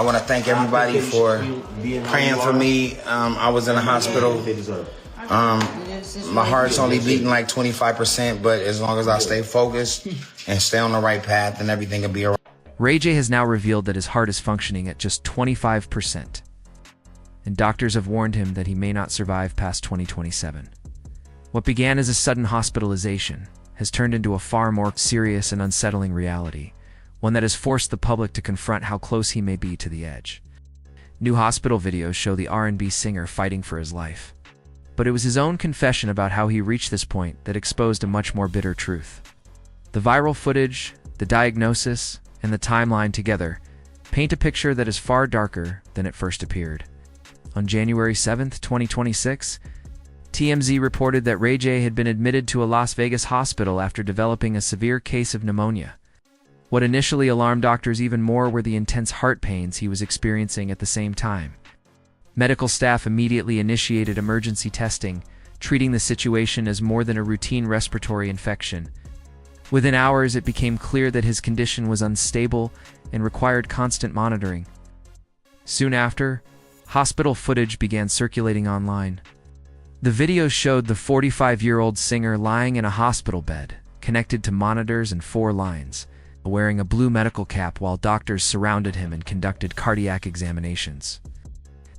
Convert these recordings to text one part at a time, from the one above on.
I want to thank everybody for praying for me. I was in the hospital. My heart's only beating like 25%, but as long as I stay focused and stay on the right path, then everything will be all right. Ray J has now revealed that his heart is functioning at just 25%, and doctors have warned him that he may not survive past 2027. What began as a sudden hospitalization has turned into a far more serious and unsettling reality, one that has forced the public to confront how close he may be to the edge. New hospital videos show the R&B singer fighting for his life. But it was his own confession about how he reached this point that exposed a much more bitter truth. The viral footage, the diagnosis, and the timeline together paint a picture that is far darker than it first appeared. On January 7, 2026, TMZ reported that Ray J had been admitted to a Las Vegas hospital after developing a severe case of pneumonia. What initially alarmed doctors even more were the intense heart pains he was experiencing at the same time. Medical staff immediately initiated emergency testing, treating the situation as more than a routine respiratory infection. Within hours, it became clear that his condition was unstable and required constant monitoring. Soon after, hospital footage began circulating online. The video showed the 45-year-old singer lying in a hospital bed, connected to monitors and 4 lines, wearing a blue medical cap while doctors surrounded him and conducted cardiac examinations.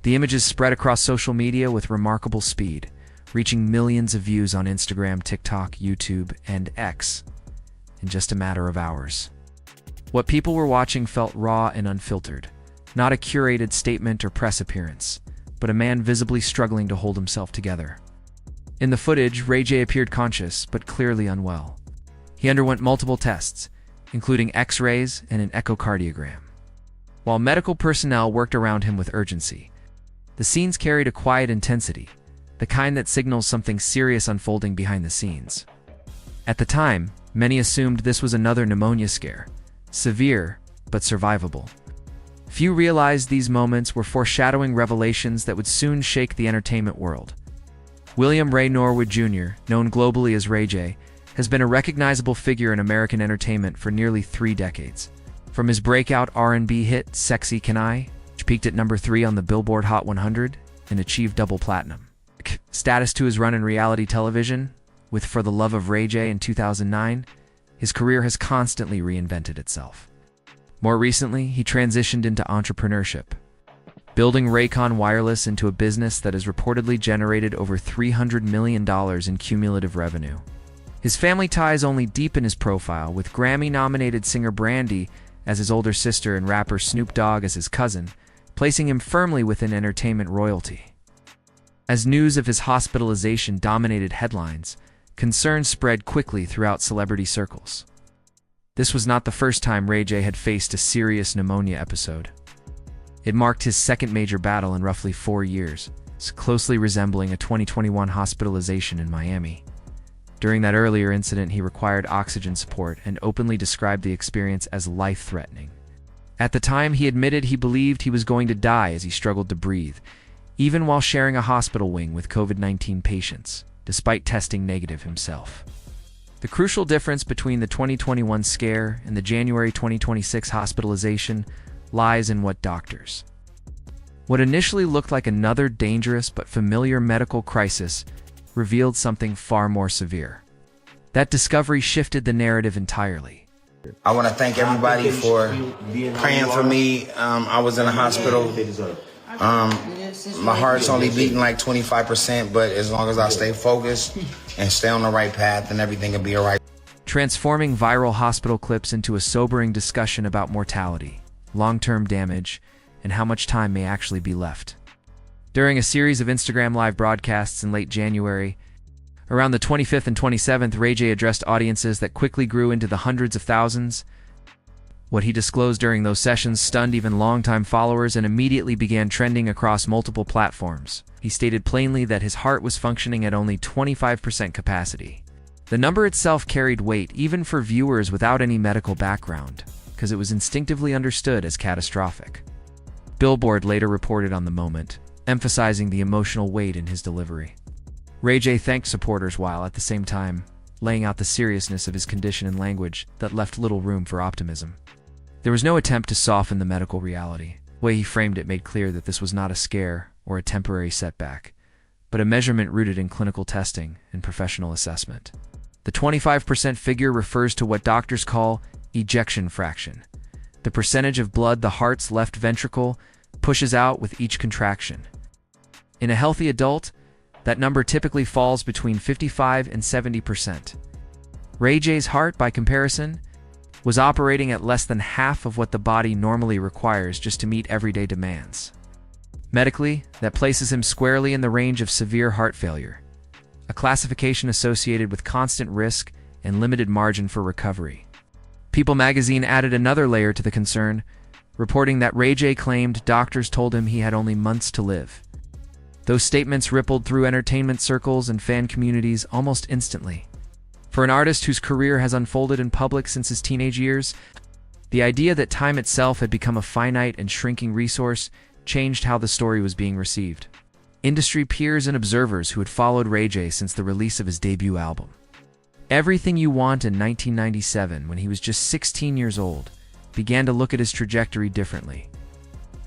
The images spread across social media with remarkable speed, reaching millions of views on Instagram, TikTok, YouTube, and X in just a matter of hours. What people were watching felt raw and unfiltered, not a curated statement or press appearance, but a man visibly struggling to hold himself together. In the footage, Ray J appeared conscious, but clearly unwell. He underwent multiple tests, including X-rays and an echocardiogram. While medical personnel worked around him with urgency, the scenes carried a quiet intensity, the kind that signals something serious unfolding behind the scenes. At the time, many assumed this was another pneumonia scare, severe but survivable. Few realized these moments were foreshadowing revelations that would soon shake the entertainment world. William Ray Norwood Jr., known globally as Ray J, has been a recognizable figure in American entertainment for nearly 3 decades. From his breakout R&B hit, Sexy Can I?, which peaked at number 3 on the Billboard Hot 100 and achieved double platinum, status to his run in reality television, with For the Love of Ray J in 2009, his career has constantly reinvented itself. More recently, he transitioned into entrepreneurship, building Raycon Wireless into a business that has reportedly generated over $300 million in cumulative revenue. His family ties only deepen his profile, with Grammy-nominated singer Brandy as his older sister and rapper Snoop Dogg as his cousin, placing him firmly within entertainment royalty. As news of his hospitalization dominated headlines, concerns spread quickly throughout celebrity circles. This was not the first time Ray J had faced a serious pneumonia episode. It marked his second major battle in roughly 4 years, closely resembling a 2021 hospitalization in Miami. During that earlier incident, he required oxygen support and openly described the experience as life-threatening. At the time, he admitted he believed he was going to die as he struggled to breathe, even while sharing a hospital wing with COVID-19 patients, despite testing negative himself. The crucial difference between the 2021 scare and the January 2026 hospitalization lies in what doctors. What initially looked like another dangerous but familiar medical crisis revealed something far more severe. That discovery shifted the narrative entirely. I want to thank everybody for praying for me. I was in the hospital. My heart's only beating like 25%, but as long as I stay focused and stay on the right path, then everything will be all right. Transforming viral hospital clips into a sobering discussion about mortality, long-term damage, and how much time may actually be left. During a series of Instagram live broadcasts in late January, around the 25th and 27th, Ray J addressed audiences that quickly grew into the hundreds of thousands. What he disclosed during those sessions stunned even longtime followers and immediately began trending across multiple platforms. He stated plainly that his heart was functioning at only 25% capacity. The number itself carried weight even for viewers without any medical background, because it was instinctively understood as catastrophic. Billboard later reported on the moment, emphasizing the emotional weight in his delivery. Ray J thanked supporters while, at the same time, laying out the seriousness of his condition in language that left little room for optimism. There was no attempt to soften the medical reality. The way he framed it made clear that this was not a scare or a temporary setback, but a measurement rooted in clinical testing and professional assessment. The 25% figure refers to what doctors call ejection fraction, the percentage of blood the heart's left ventricle pushes out with each contraction. In a healthy adult, that number typically falls between 55 and 70%. Ray J's heart, by comparison, was operating at less than half of what the body normally requires just to meet everyday demands. Medically, that places him squarely in the range of severe heart failure, a classification associated with constant risk and limited margin for recovery. People magazine added another layer to the concern, reporting that Ray J claimed doctors told him he had only months to live. Those statements rippled through entertainment circles and fan communities almost instantly. For an artist whose career has unfolded in public since his teenage years, the idea that time itself had become a finite and shrinking resource changed how the story was being received. Industry peers and observers who had followed Ray J since the release of his debut album, Everything You Want, in 1997, when he was just 16 years old, began to look at his trajectory differently.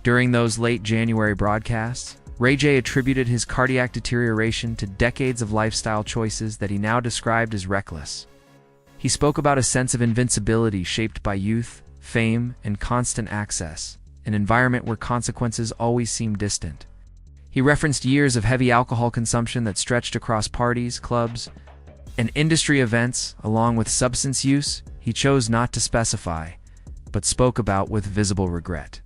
During those late January broadcasts, Ray J attributed his cardiac deterioration to decades of lifestyle choices that he now described as reckless. He spoke about a sense of invincibility shaped by youth, fame, and constant access, an environment where consequences always seemed distant. He referenced years of heavy alcohol consumption that stretched across parties, clubs, and industry events, along with substance use he chose not to specify, but spoke about with visible regret.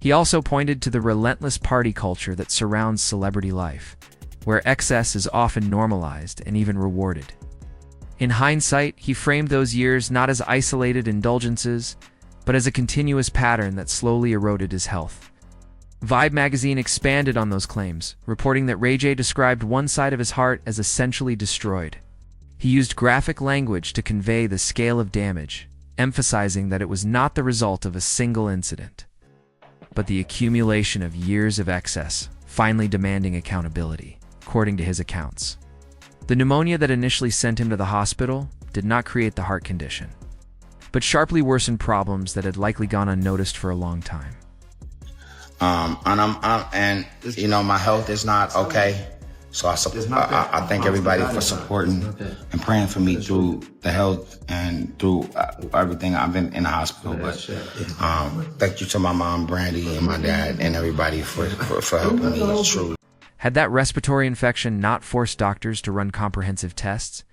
He also pointed to the relentless party culture that surrounds celebrity life, where excess is often normalized and even rewarded. In hindsight, he framed those years not as isolated indulgences, but as a continuous pattern that slowly eroded his health. Vibe magazine expanded on those claims, reporting that Ray J described one side of his heart as essentially destroyed. He used graphic language to convey the scale of damage, emphasizing that it was not the result of a single incident, but the accumulation of years of excess, finally demanding accountability, according to his accounts. The pneumonia that initially sent him to the hospital did not create the heart condition, but sharply worsened problems that had likely gone unnoticed for a long time. My health is not okay. So I thank everybody for supporting and praying for me through the health and through everything. I've been in the hospital, but thank you to my mom, Brandy, and my dad, and everybody for helping me. Truly. Had that respiratory infection not forced doctors to run comprehensive tests,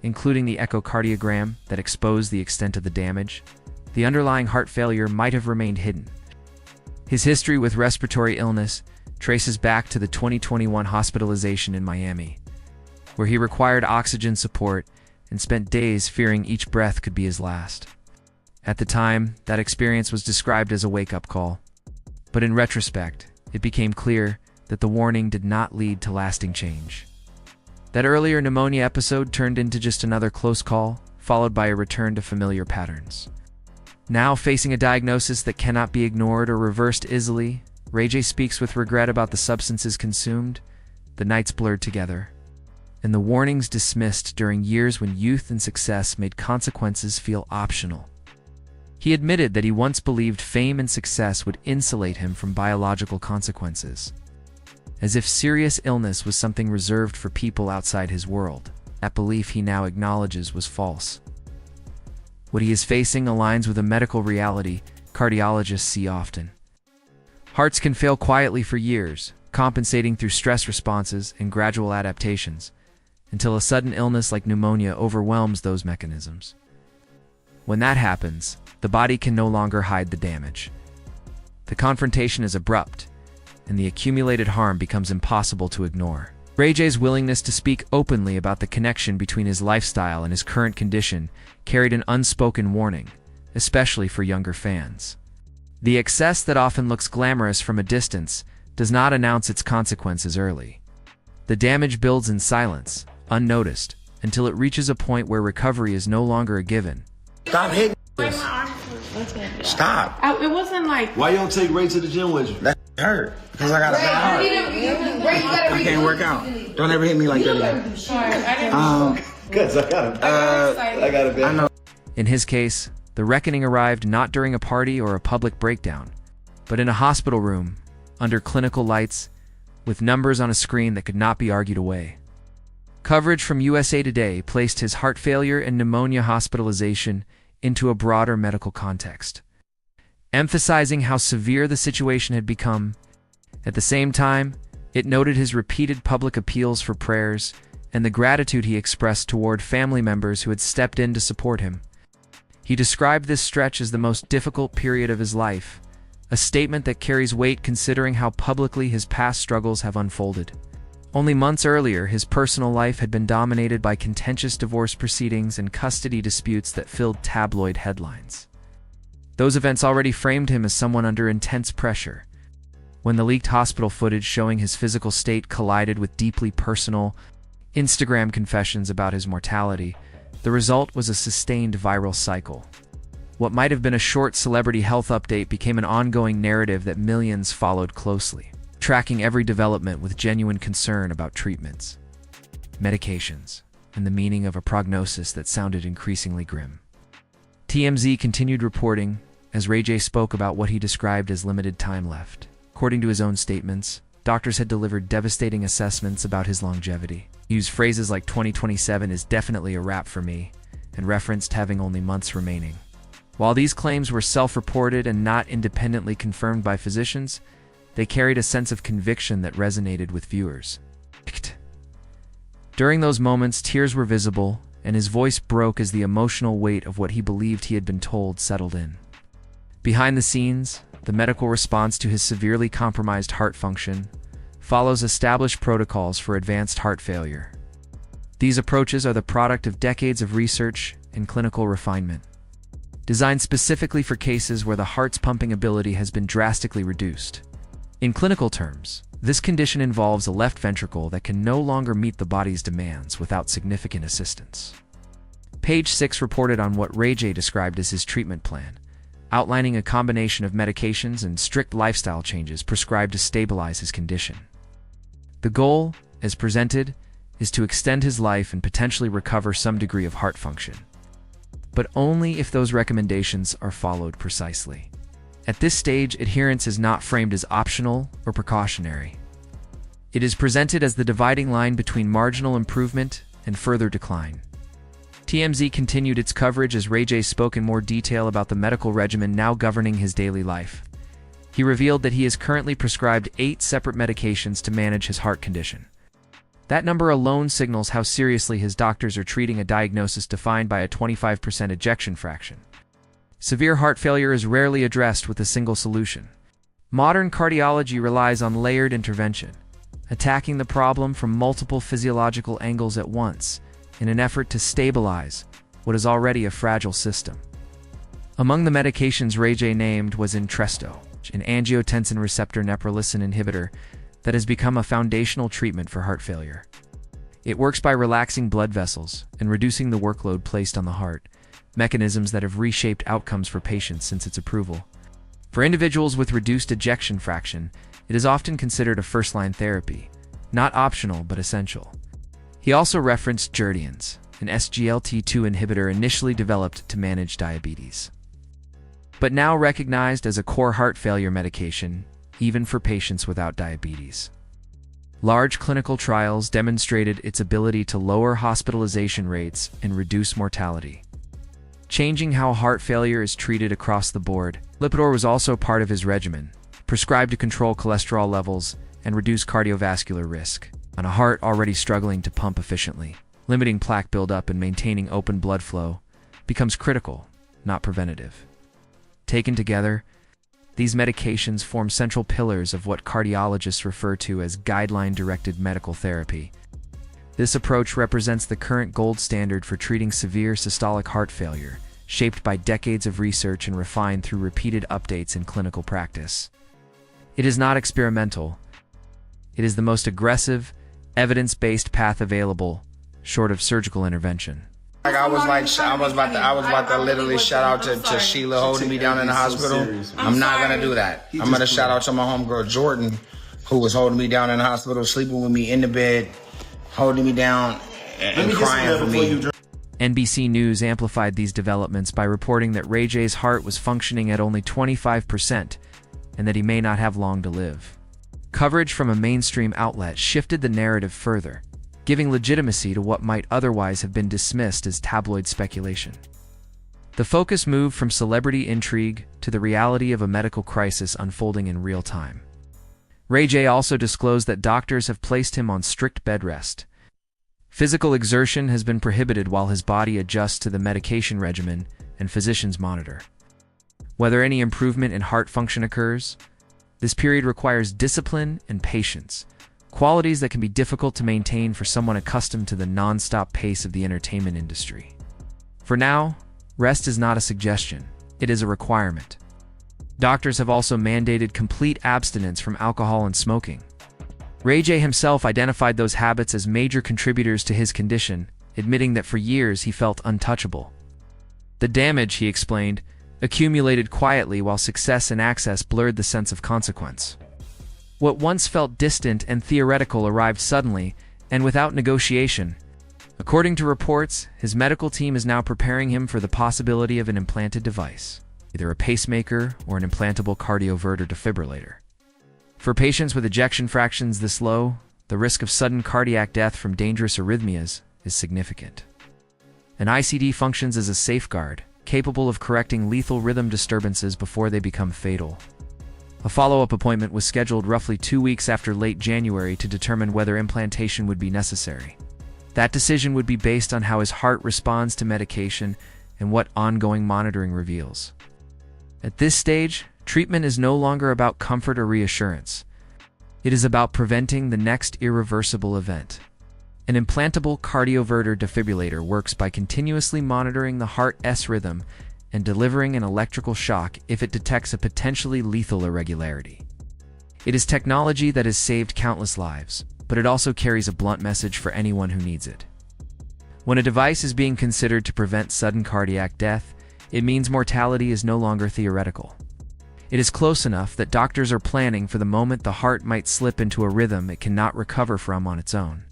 including the echocardiogram that exposed the extent of the damage, the underlying heart failure might have remained hidden. His history with respiratory illness traces back to the 2021 hospitalization in Miami, where he required oxygen support and spent days fearing each breath could be his last. At the time, that experience was described as a wake-up call, but in retrospect, it became clear that the warning did not lead to lasting change. That earlier pneumonia episode turned into just another close call, followed by a return to familiar patterns. Now facing a diagnosis that cannot be ignored or reversed easily, Ray J speaks with regret about the substances consumed, the nights blurred together, and the warnings dismissed during years when youth and success made consequences feel optional. He admitted that he once believed fame and success would insulate him from biological consequences, as if serious illness was something reserved for people outside his world. That belief he now acknowledges was false. What he is facing aligns with a medical reality cardiologists see often. Hearts can fail quietly for years, compensating through stress responses and gradual adaptations, until a sudden illness like pneumonia overwhelms those mechanisms. When that happens, the body can no longer hide the damage. The confrontation is abrupt, and the accumulated harm becomes impossible to ignore. Ray J's willingness to speak openly about the connection between his lifestyle and his current condition carried an unspoken warning, especially for younger fans. The excess that often looks glamorous from a distance does not announce its consequences early. The damage builds in silence, unnoticed, until it reaches a point where recovery is no longer a given. Stop hitting this. Stop. It wasn't like... Why you don't take Ray to the gym with you? That hurt. Because I got a bad heart. I can't work out. Don't ever hit me like that again. Because I got a bad I know. In his case, the reckoning arrived not during a party or a public breakdown, but in a hospital room, under clinical lights, with numbers on a screen that could not be argued away. Coverage from USA Today placed his heart failure and pneumonia hospitalization into a broader medical context, emphasizing how severe the situation had become. At the same time, it noted his repeated public appeals for prayers and the gratitude he expressed toward family members who had stepped in to support him. He described this stretch as the most difficult period of his life, a statement that carries weight considering how publicly his past struggles have unfolded. Only months earlier, his personal life had been dominated by contentious divorce proceedings and custody disputes that filled tabloid headlines. Those events already framed him as someone under intense pressure. When the leaked hospital footage showing his physical state collided with deeply personal Instagram confessions about his mortality, the result was a sustained viral cycle. What might have been a short celebrity health update became an ongoing narrative that millions followed closely, tracking every development with genuine concern about treatments, medications, and the meaning of a prognosis that sounded increasingly grim. TMZ continued reporting as Ray J spoke about what he described as limited time left. According to his own statements, doctors had delivered devastating assessments about his longevity. He used phrases like 2027 is definitely a wrap for me, and referenced having only months remaining. While these claims were self-reported and not independently confirmed by physicians, they carried a sense of conviction that resonated with viewers. During those moments, tears were visible, and his voice broke as the emotional weight of what he believed he had been told settled in. Behind the scenes, the medical response to his severely compromised heart function follows established protocols for advanced heart failure. These approaches are the product of decades of research and clinical refinement, designed specifically for cases where the heart's pumping ability has been drastically reduced. In clinical terms, this condition involves a left ventricle that can no longer meet the body's demands without significant assistance. Page 6 reported on what Ray J described as his treatment plan, outlining a combination of medications and strict lifestyle changes prescribed to stabilize his condition. The goal, as presented, is to extend his life and potentially recover some degree of heart function, but only if those recommendations are followed precisely. At this stage, adherence is not framed as optional or precautionary. It is presented as the dividing line between marginal improvement and further decline. TMZ continued its coverage as Ray J spoke in more detail about the medical regimen now governing his daily life. He revealed that he is currently prescribed 8 separate medications to manage his heart condition. That number alone signals how seriously his doctors are treating a diagnosis defined by a 25% ejection fraction. Severe heart failure is rarely addressed with a single solution. Modern cardiology relies on layered intervention, attacking the problem from multiple physiological angles at once, in an effort to stabilize what is already a fragile system. Among the medications Ray J named was Entresto, an angiotensin receptor neprilysin inhibitor that has become a foundational treatment for heart failure. It works by relaxing blood vessels and reducing the workload placed on the heart, mechanisms that have reshaped outcomes for patients since its approval. For individuals with reduced ejection fraction, it is often considered a first-line therapy, not optional but essential. He also referenced Jardiance, an SGLT2 inhibitor initially developed to manage diabetes, but now recognized as a core heart failure medication, even for patients without diabetes. Large clinical trials demonstrated its ability to lower hospitalization rates and reduce mortality, changing how heart failure is treated across the board. Lipitor was also part of his regimen, prescribed to control cholesterol levels and reduce cardiovascular risk on a heart already struggling to pump efficiently. Limiting plaque buildup and maintaining open blood flow becomes critical, not preventative. Taken together, these medications form central pillars of what cardiologists refer to as guideline-directed medical therapy. This approach represents the current gold standard for treating severe systolic heart failure, shaped by decades of research and refined through repeated updates in clinical practice. It is not experimental. It is the most aggressive, evidence-based path available, short of surgical intervention. I was about to literally shout out to Sheila holding me down in the hospital. I'm not gonna do that. I'm gonna shout out to my homegirl Jordan, who was holding me down in the hospital, sleeping with me in the bed, holding me down and crying for me. NBC News amplified these developments by reporting that Ray J's heart was functioning at only 25%, and that he may not have long to live. Coverage from a mainstream outlet shifted the narrative further, giving legitimacy to what might otherwise have been dismissed as tabloid speculation. The focus moved from celebrity intrigue to the reality of a medical crisis unfolding in real time. Ray J also disclosed that doctors have placed him on strict bed rest. Physical exertion has been prohibited while his body adjusts to the medication regimen and physicians monitor whether any improvement in heart function occurs. This period requires discipline and patience, qualities that can be difficult to maintain for someone accustomed to the nonstop pace of the entertainment industry. For now, rest is not a suggestion, it is a requirement. Doctors have also mandated complete abstinence from alcohol and smoking. Ray J himself identified those habits as major contributors to his condition, admitting that for years he felt untouchable. The damage, he explained, accumulated quietly while success and access blurred the sense of consequence. What once felt distant and theoretical arrived suddenly, and without negotiation. According to reports, his medical team is now preparing him for the possibility of an implanted device, either a pacemaker or an implantable cardioverter defibrillator. For patients with ejection fractions this low, the risk of sudden cardiac death from dangerous arrhythmias is significant. An ICD functions as a safeguard, capable of correcting lethal rhythm disturbances before they become fatal. A follow-up appointment was scheduled roughly 2 weeks after late January to determine whether implantation would be necessary. That decision would be based on how his heart responds to medication and what ongoing monitoring reveals. At this stage, treatment is no longer about comfort or reassurance. It is about preventing the next irreversible event. An implantable cardioverter defibrillator works by continuously monitoring the heart's rhythm and delivering an electrical shock if it detects a potentially lethal irregularity. It is technology that has saved countless lives, but it also carries a blunt message for anyone who needs it. When a device is being considered to prevent sudden cardiac death, it means mortality is no longer theoretical. It is close enough that doctors are planning for the moment the heart might slip into a rhythm it cannot recover from on its own.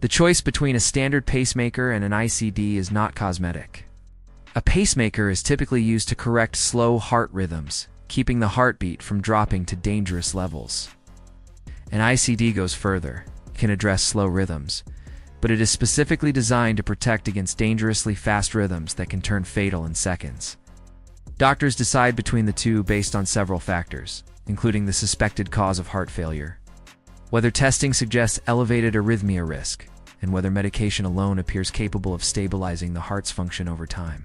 The choice between a standard pacemaker and an ICD is not cosmetic. A pacemaker is typically used to correct slow heart rhythms, keeping the heartbeat from dropping to dangerous levels. An ICD goes further, can address slow rhythms, but it is specifically designed to protect against dangerously fast rhythms that can turn fatal in seconds. Doctors decide between the two based on several factors, including the suspected cause of heart failure, whether testing suggests elevated arrhythmia risk, and whether medication alone appears capable of stabilizing the heart's function over time.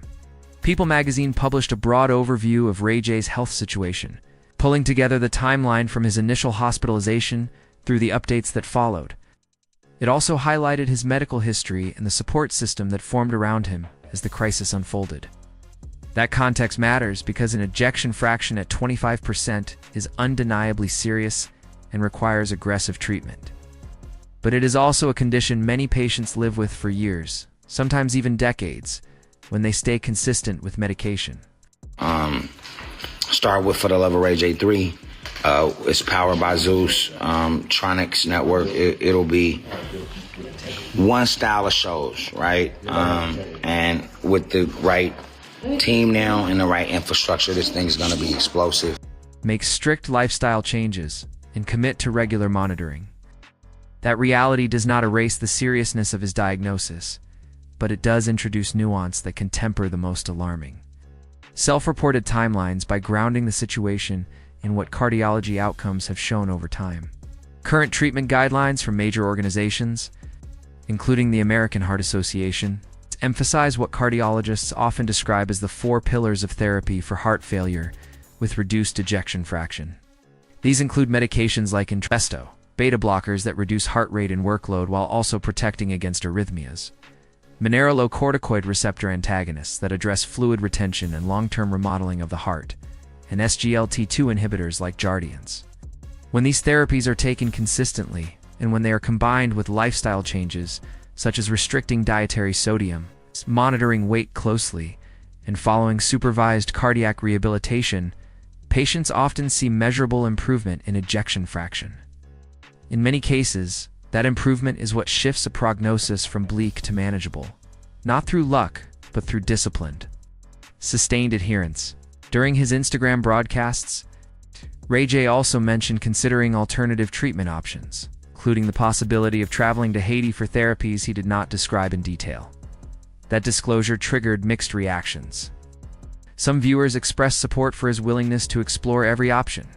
People magazine published a broad overview of Ray J's health situation, pulling together the timeline from his initial hospitalization through the updates that followed. It also highlighted his medical history and the support system that formed around him as the crisis unfolded. That context matters because an ejection fraction at 25% is undeniably serious and requires aggressive treatment. But it is also a condition many patients live with for years, sometimes even decades, when they stay consistent with medication. Start with For the Love of Ray J 3. It's powered by Zeus, Tronics Network. It'll be one style of shows, right? And with the right team now and the right infrastructure, this thing's gonna be explosive. Make strict lifestyle changes and commit to regular monitoring. That reality does not erase the seriousness of his diagnosis, but it does introduce nuance that can temper the most alarming. Self-reported timelines by grounding the situation in what cardiology outcomes have shown over time. Current treatment guidelines from major organizations, including the American Heart Association, emphasize what cardiologists often describe as the 4 pillars of therapy for heart failure with reduced ejection fraction. These include medications like Entresto, beta blockers that reduce heart rate and workload while also protecting against arrhythmias, mineralocorticoid receptor antagonists that address fluid retention and long-term remodeling of the heart, and SGLT2 inhibitors like Jardiance. When these therapies are taken consistently, and when they are combined with lifestyle changes, such as restricting dietary sodium, monitoring weight closely, and following supervised cardiac rehabilitation, patients often see measurable improvement in ejection fraction. In many cases, that improvement is what shifts a prognosis from bleak to manageable, not through luck, but through disciplined, sustained adherence. During his Instagram broadcasts, Ray J also mentioned considering alternative treatment options, including the possibility of traveling to Haiti for therapies he did not describe in detail. That disclosure triggered mixed reactions. Some viewers expressed support for his willingness to explore every option.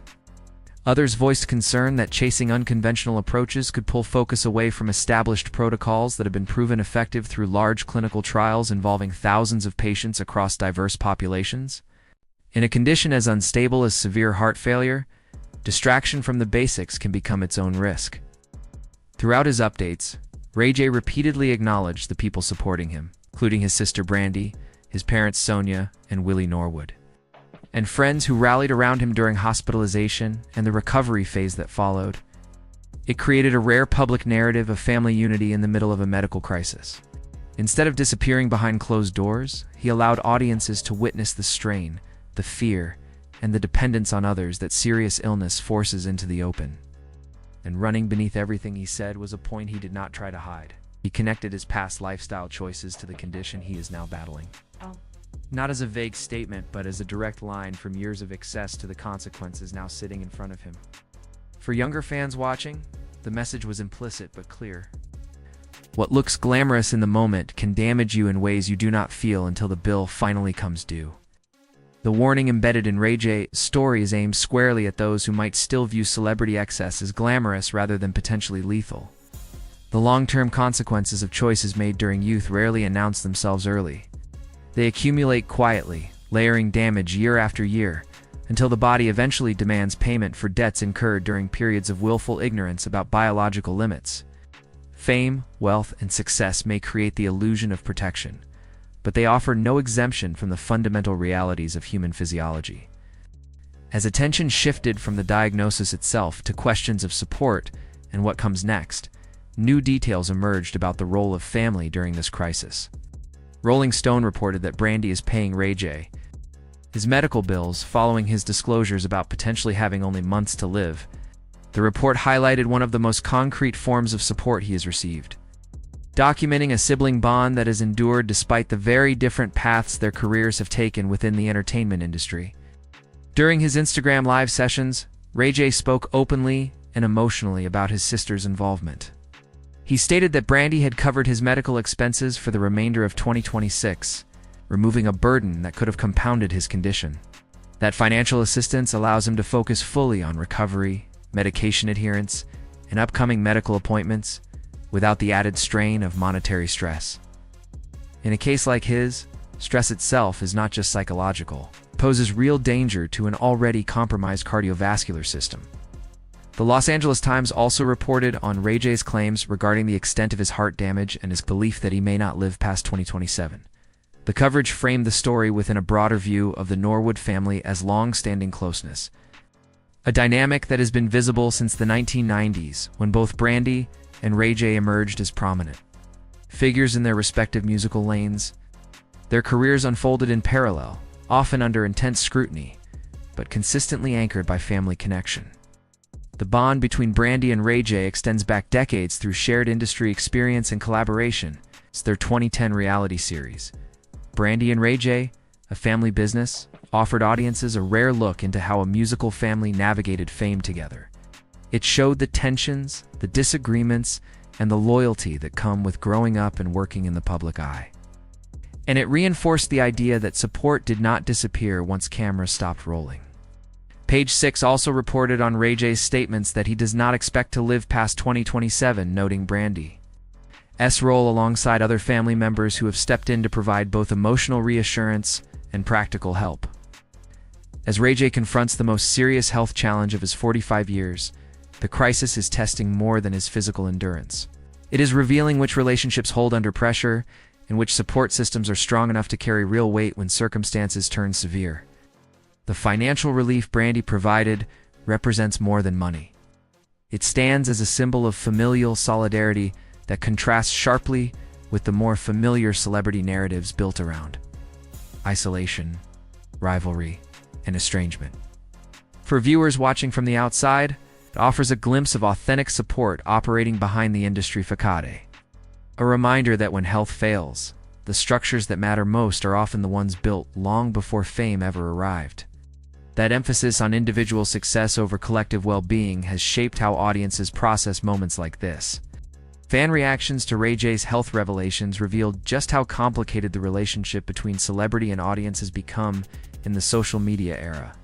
Others voiced concern that chasing unconventional approaches could pull focus away from established protocols that have been proven effective through large clinical trials involving thousands of patients across diverse populations. In a condition as unstable as severe heart failure, distraction from the basics can become its own risk. Throughout his updates, Ray J repeatedly acknowledged the people supporting him, including his sister Brandy, his parents Sonia and Willie Norwood, and friends who rallied around him during hospitalization and the recovery phase that followed. It created a rare public narrative of family unity in the middle of a medical crisis. Instead of disappearing behind closed doors, he allowed audiences to witness the strain, the fear, and the dependence on others that serious illness forces into the open. And running beneath everything he said was a point he did not try to hide. He connected his past lifestyle choices to the condition he is now battling. Not as a vague statement, but as a direct line from years of excess to the consequences now sitting in front of him. For younger fans watching, the message was implicit but clear. What looks glamorous in the moment can damage you in ways you do not feel until the bill finally comes due. The warning embedded in Ray J's story is aimed squarely at those who might still view celebrity excess as glamorous rather than potentially lethal. The long-term consequences of choices made during youth rarely announce themselves early. They accumulate quietly, layering damage year after year, until the body eventually demands payment for debts incurred during periods of willful ignorance about biological limits. Fame, wealth, and success may create the illusion of protection, but they offer no exemption from the fundamental realities of human physiology. As attention shifted from the diagnosis itself to questions of support and what comes next, new details emerged about the role of family during this crisis. Rolling Stone reported that Brandy is paying Ray J his medical bills following his disclosures about potentially having only months to live. The report highlighted one of the most concrete forms of support he has received, documenting a sibling bond that has endured despite the very different paths their careers have taken within the entertainment industry. During his Instagram live sessions, Ray J spoke openly and emotionally about his sister's involvement. He stated that Brandy had covered his medical expenses for the remainder of 2026, removing a burden that could have compounded his condition. That financial assistance allows him to focus fully on recovery, medication adherence, and upcoming medical appointments, without the added strain of monetary stress. In a case like his, stress itself is not just psychological. It poses real danger to an already compromised cardiovascular system. The Los Angeles Times also reported on Ray J's claims regarding the extent of his heart damage and his belief that he may not live past 2027. The coverage framed the story within a broader view of the Norwood family as long-standing closeness, a dynamic that has been visible since the 1990s, when both Brandy and Ray J emerged as prominent figures in their respective musical lanes. Their careers unfolded in parallel, often under intense scrutiny, but consistently anchored by family connection. The bond between Brandy and Ray J extends back decades through shared industry experience and collaboration. It's their 2010 reality series, Brandy and Ray J, A Family Business, offered audiences a rare look into how a musical family navigated fame together. It showed the tensions, the disagreements, and the loyalty that come with growing up and working in the public eye. And it reinforced the idea that support did not disappear once cameras stopped rolling. Page 6 also reported on Ray J's statements that he does not expect to live past 2027, noting Brandy's role alongside other family members who have stepped in to provide both emotional reassurance and practical help. As Ray J confronts the most serious health challenge of his 45 years, the crisis is testing more than his physical endurance. It is revealing which relationships hold under pressure and which support systems are strong enough to carry real weight when circumstances turn severe. The financial relief Brandy provided represents more than money. It stands as a symbol of familial solidarity that contrasts sharply with the more familiar celebrity narratives built around isolation, rivalry, and estrangement. For viewers watching from the outside, it offers a glimpse of authentic support operating behind the industry facade. A reminder that when health fails, the structures that matter most are often the ones built long before fame ever arrived. That emphasis on individual success over collective well-being has shaped how audiences process moments like this. Fan reactions to Ray J's health revelations revealed just how complicated the relationship between celebrity and audience has become in the social media era.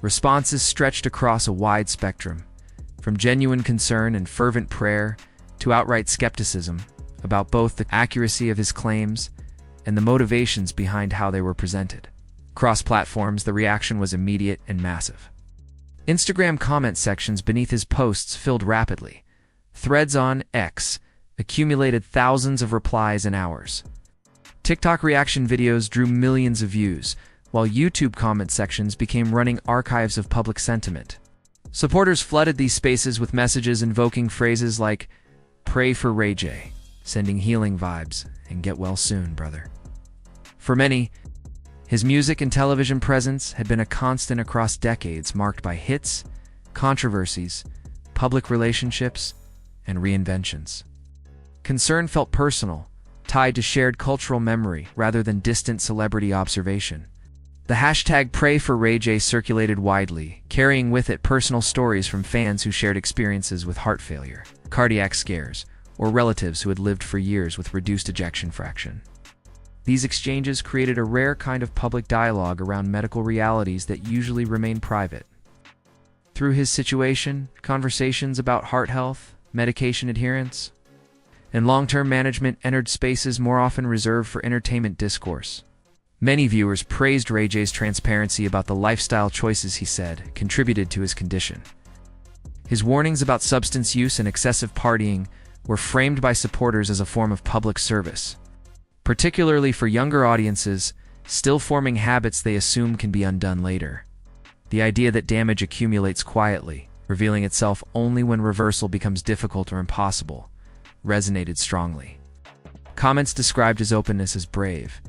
Responses stretched across a wide spectrum, from genuine concern and fervent prayer to outright skepticism about both the accuracy of his claims and the motivations behind how they were presented. Across platforms, the reaction was immediate and massive. Instagram comment sections beneath his posts filled rapidly. Threads on X accumulated thousands of replies in hours. TikTok reaction videos drew millions of views, while YouTube comment sections became running archives of public sentiment. Supporters flooded these spaces with messages invoking phrases like, "Pray for Ray J," sending healing vibes, and "Get well soon, brother." For many, his music and television presence had been a constant across decades, marked by hits, controversies, public relationships, and reinventions. Concern felt personal, tied to shared cultural memory rather than distant celebrity observation. The hashtag #PrayForRayJ circulated widely, carrying with it personal stories from fans who shared experiences with heart failure, cardiac scares, or relatives who had lived for years with reduced ejection fraction. These exchanges created a rare kind of public dialogue around medical realities that usually remain private. Through his situation, conversations about heart health, medication adherence, and long-term management entered spaces more often reserved for entertainment discourse. Many viewers praised Ray J's transparency about the lifestyle choices he said contributed to his condition. His warnings about substance use and excessive partying were framed by supporters as a form of public service, particularly for younger audiences still forming habits they assume can be undone later. The idea that damage accumulates quietly, revealing itself only when reversal becomes difficult or impossible, resonated strongly. Comments described his openness as brave,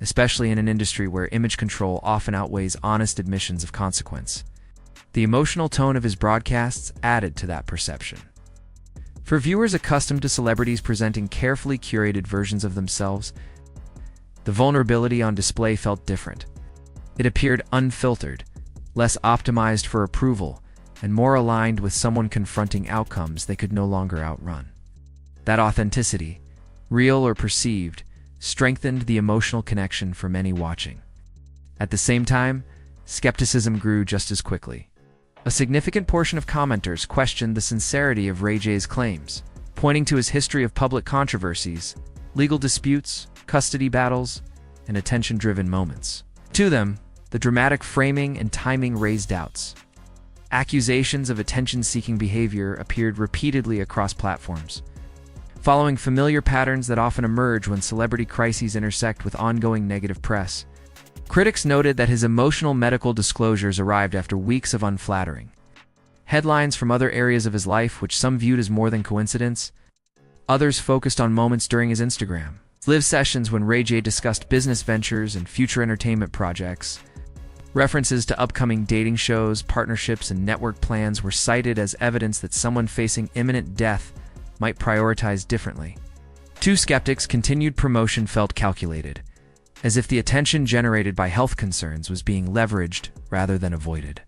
especially in an industry where image control often outweighs honest admissions of consequence. The emotional tone of his broadcasts added to that perception. For viewers accustomed to celebrities presenting carefully curated versions of themselves, the vulnerability on display felt different. It appeared unfiltered, less optimized for approval, and more aligned with someone confronting outcomes they could no longer outrun. That authenticity, real or perceived, strengthened the emotional connection for many watching. At the same time, skepticism grew just as quickly. A significant portion of commenters questioned the sincerity of Ray J's claims, pointing to his history of public controversies, legal disputes, custody battles, and attention-driven moments. To them, the dramatic framing and timing raised doubts. Accusations of attention-seeking behavior appeared repeatedly across platforms, following familiar patterns that often emerge when celebrity crises intersect with ongoing negative press. Critics noted that his emotional medical disclosures arrived after weeks of unflattering headlines from other areas of his life, which some viewed as more than coincidence. Others focused on moments during his Instagram Live sessions when Ray J discussed business ventures and future entertainment projects. References to upcoming dating shows, partnerships, and network plans were cited as evidence that someone facing imminent death might prioritize differently. To skeptics, continued promotion felt calculated, as if the attention generated by health concerns was being leveraged rather than avoided.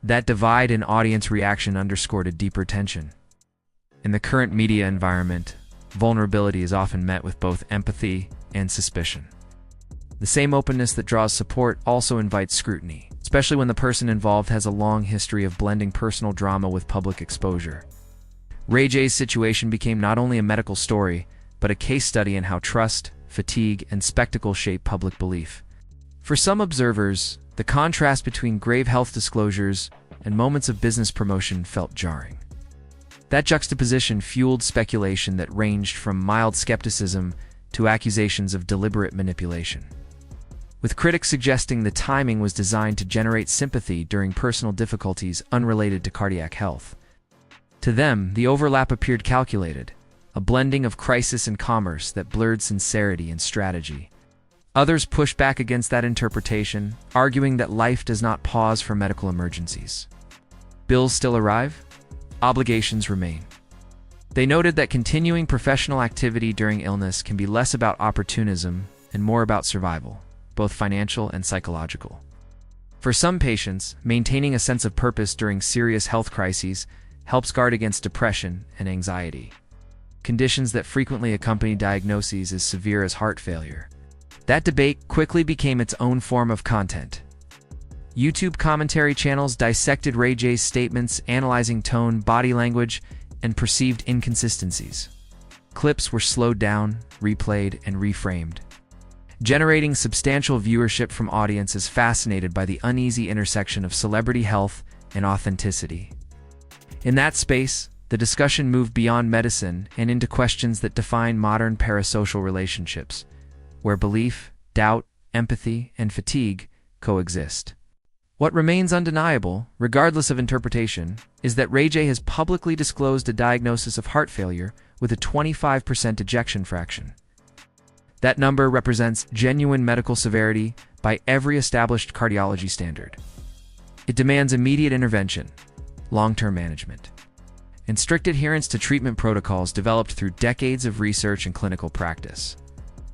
That divide in audience reaction underscored a deeper tension. In the current media environment, vulnerability is often met with both empathy and suspicion. The same openness that draws support also invites scrutiny, especially when the person involved has a long history of blending personal drama with public exposure. Ray J's situation became not only a medical story, but a case study in how trust, fatigue, and spectacle shape public belief. For some observers, the contrast between grave health disclosures and moments of business promotion felt jarring. That juxtaposition fueled speculation that ranged from mild skepticism to accusations of deliberate manipulation, with critics suggesting the timing was designed to generate sympathy during personal difficulties unrelated to cardiac health. To them, the overlap appeared calculated, a blending of crisis and commerce that blurred sincerity and strategy. Others pushed back against that interpretation, arguing that life does not pause for medical emergencies. Bills still arrive? Obligations remain. They noted that continuing professional activity during illness can be less about opportunism and more about survival, both financial and psychological. For some patients, maintaining a sense of purpose during serious health crises helps guard against depression and anxiety, conditions that frequently accompany diagnoses as severe as heart failure. That debate quickly became its own form of content. YouTube commentary channels dissected Ray J's statements, analyzing tone, body language, and perceived inconsistencies. Clips were slowed down, replayed, and reframed, generating substantial viewership from audiences fascinated by the uneasy intersection of celebrity health and authenticity. In that space, the discussion moved beyond medicine and into questions that define modern parasocial relationships, where belief, doubt, empathy, and fatigue coexist. What remains undeniable, regardless of interpretation, is that Ray J has publicly disclosed a diagnosis of heart failure with a 25% ejection fraction. That number represents genuine medical severity by every established cardiology standard. It demands immediate intervention, long-term management, and strict adherence to treatment protocols developed through decades of research and clinical practice.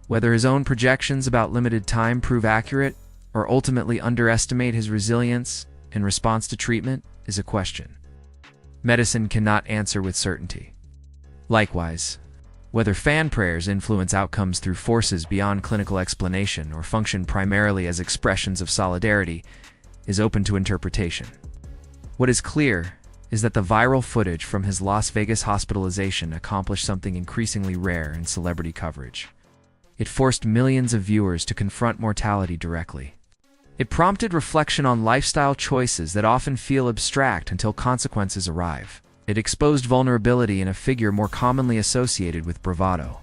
Whether his own projections about limited time prove accurate or ultimately underestimate his resilience in response to treatment is a question medicine cannot answer with certainty. Likewise, whether fan prayers influence outcomes through forces beyond clinical explanation or function primarily as expressions of solidarity is open to interpretation. What is clear is that the viral footage from his Las Vegas hospitalization accomplished something increasingly rare in celebrity coverage. It forced millions of viewers to confront mortality directly. It prompted reflection on lifestyle choices that often feel abstract until consequences arrive. It exposed vulnerability in a figure more commonly associated with bravado,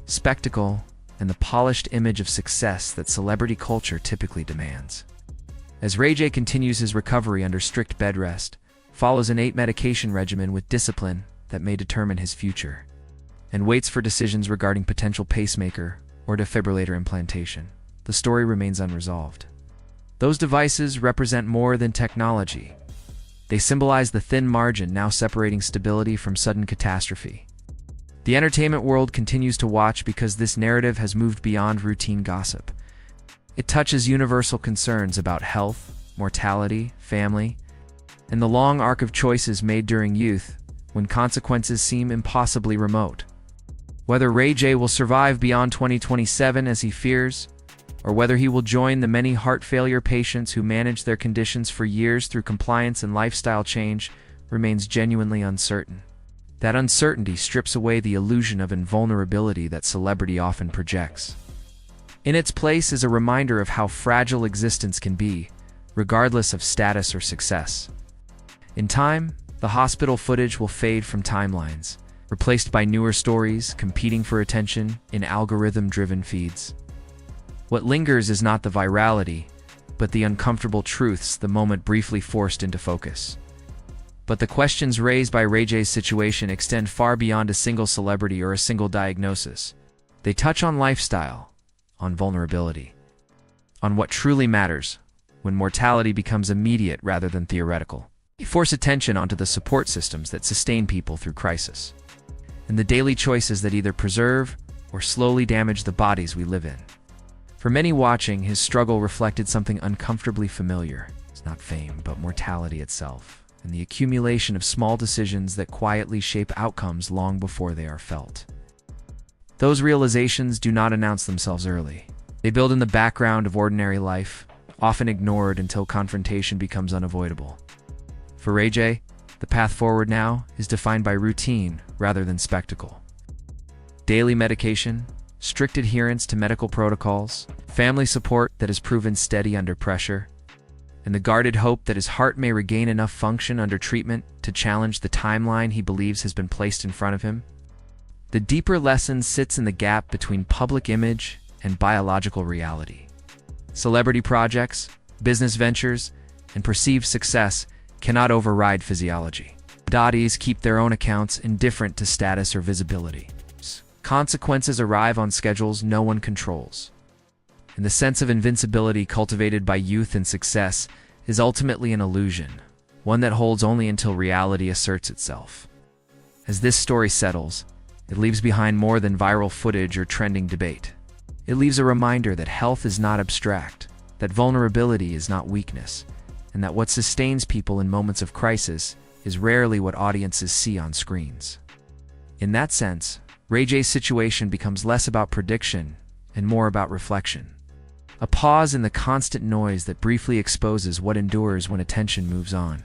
spectacle, and the polished image of success that celebrity culture typically demands. As Ray J continues his recovery under strict bed rest, follows an 8 medication regimen with discipline that may determine his future, and waits for decisions regarding potential pacemaker or defibrillator implantation, the story remains unresolved. Those devices represent more than technology. They symbolize the thin margin now separating stability from sudden catastrophe. The entertainment world continues to watch because this narrative has moved beyond routine gossip. It touches universal concerns about health, mortality, family, and the long arc of choices made during youth when consequences seem impossibly remote. Whether Ray J will survive beyond 2027 as he fears, or whether he will join the many heart failure patients who manage their conditions for years through compliance and lifestyle change, remains genuinely uncertain. That uncertainty strips away the illusion of invulnerability that celebrity often projects. In its place is a reminder of how fragile existence can be, regardless of status or success. In time, the hospital footage will fade from timelines, replaced by newer stories competing for attention in algorithm-driven feeds. What lingers is not the virality, but the uncomfortable truths the moment briefly forced into focus. But the questions raised by Ray J's situation extend far beyond a single celebrity or a single diagnosis. They touch on lifestyle, on vulnerability, on what truly matters when mortality becomes immediate rather than theoretical. They force attention onto the support systems that sustain people through crisis, and the daily choices that either preserve or slowly damage the bodies we live in. For many watching, his struggle reflected something uncomfortably familiar. It's not fame, but mortality itself, and the accumulation of small decisions that quietly shape outcomes long before they are felt. Those realizations do not announce themselves early. They build in the background of ordinary life, often ignored until confrontation becomes unavoidable. For Ray J, the path forward now is defined by routine rather than spectacle. Daily medication, strict adherence to medical protocols, family support that has proven steady under pressure, and the guarded hope that his heart may regain enough function under treatment to challenge the timeline he believes has been placed in front of him. The deeper lesson sits in the gap between public image and biological reality. Celebrity projects, business ventures, and perceived success cannot override physiology. Bodies keep their own accounts indifferent to status or visibility. Consequences arrive on schedules no one controls. And the sense of invincibility cultivated by youth and success is ultimately an illusion, one that holds only until reality asserts itself. As this story settles, it leaves behind more than viral footage or trending debate. It leaves a reminder that health is not abstract, that vulnerability is not weakness, and that what sustains people in moments of crisis is rarely what audiences see on screens. In that sense, Ray J's situation becomes less about prediction and more about reflection. A pause in the constant noise that briefly exposes what endures when attention moves on.